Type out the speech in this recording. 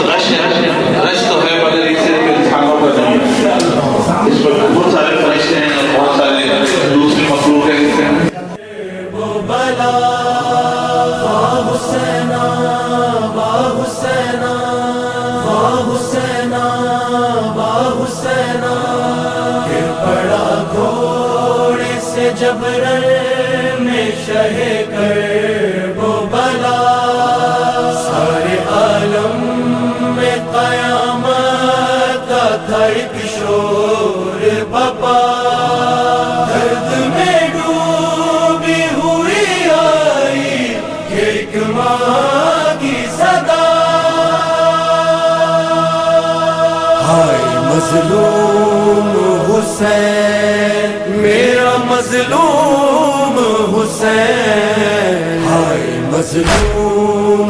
बहुत रश है, रश तो है मगर इससे इंसानों का नहीं है। इस पर बहुत सारे फरिश्ते हैं और बहुत सारे दूसरी मखलूक हैं। जबरन में शहे कर वो बला, सारे आलम में कयामत का था एक शोर बपा। दर्द में डूबी हुई आई एक माँ की सदा। हाय मजलूम हुसैन, मेरा मजलूम हुसैन, हाय मजलूम।